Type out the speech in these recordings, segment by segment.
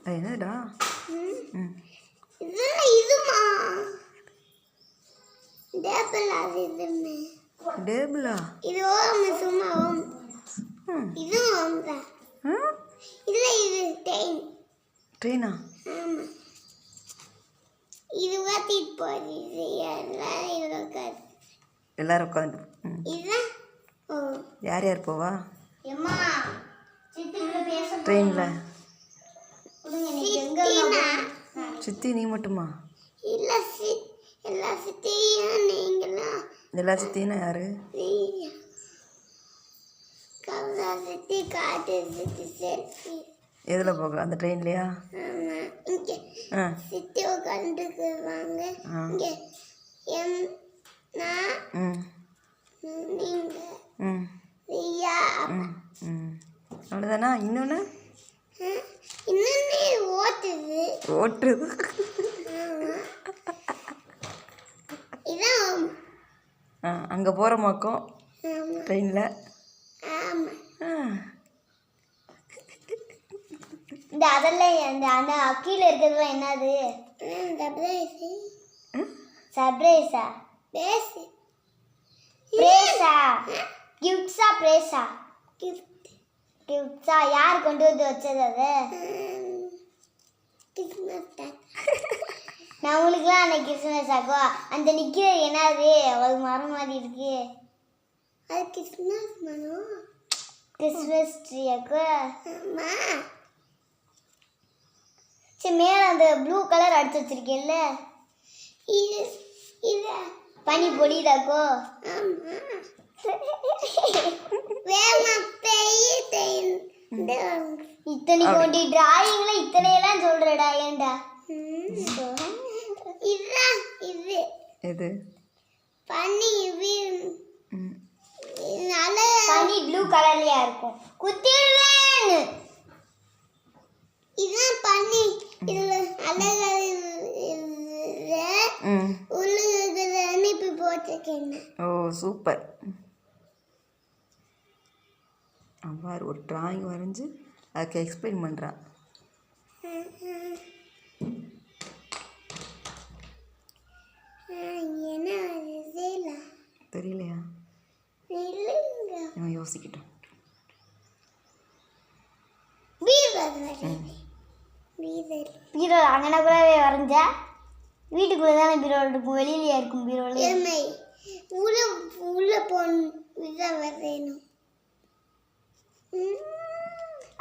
அது என்னடா? இதுமா டேபிள் அது இதுமே டேபிளா? இது ஓம் சும்மா ஓம். இது ஓம் தான். இதுல இது ட்ரெயினா? ஆமா. இது வாத்திட்டு போகுது. எல்லாரும் உட்காந்து. இதுதான் ஓ. யார் யார் போவா? எம்மா சித்தில பேச ட்ரெயினில்? சித்தி நீ மட்டுமா? இல்ல எல்லா சித்தியும் நீங்களா? எல்லா சித்தினா யாரு? கவலா சித்தி, காட்டு சித்தி, செல்ஃபி. எதில் போக? அந்த ட்ரெயின்லையா? ஆமாம். இங்கே சித்தி உட்காந்துக்குவாங்க. இங்கே நான் நீங்கள் ரியா. அவ்வளோதானா? இன்னொன்று இன்னொன்று ஓட்டுது. இதான் அங்கே போகிற மாக்கம் ட்ரெயினில். ஆமாம். இந்த அதெல்லாம் அந்த கீழே இருக்கிறதுலாம் என்னது? சர்ப்ரைஸா? பிரேஸா? கிஃப்ட்ஸா? பிரேஸா? கிஃப்ட்ஸா? யார் கொண்டு வந்து வச்சது அது? நான் உங்களுக்குலாம் அன்னைக்கு கிறிஸ்மஸ் ஆகும். அந்த நிற்கிறது என்னது? அது மரம் மாதிரி இருக்கு. அது கிறிஸ்மஸ் மரம். கிறிஸ்மஸ் ட்ரீ ஆக்கும். சரி, மேலே அந்த ப்ளூ கலர் அடிச்சு வச்சிருக்கேன்ல, இது பனி பொழியுதாக்கோ? இத்தனை கொண்டி டிராயிங்ல இத்தனையெல்லாம் சொல்றடா, ஏண்டா? இது எது? பனி. நல்ல பனி ப்ளூ கலர்லயா இருக்கும். குத்திடுவேன். இதுதான் பனி. இதுல அழகா உள்ள அனுப்பி போட்டிருக்கேன். ஓ சூப்பர். அவ்வாறு ஒரு டிராயிங் வரைஞ்சி அதுக்கு எக்ஸ்பிளைன் பண்ணுறான். தெரியலையா? நான் யோசிக்கிட்டோம். பீரோ அங்கே கூட வரைஞ்சா வீட்டுக்குள்ளே தானே பீரோ இருக்கும், வெளியிலையா இருக்கும் பீரோல? உள்ள போகணும்.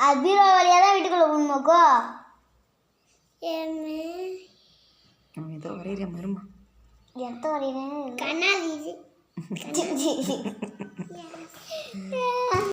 அது பீரோ வழியாக தான் வீட்டுக்குள்ளே போகணுமாக்கோ? அவன் ஏதோ வரைகிற மருமா. எந்த வரைகிறேன்? கண்ணாடி.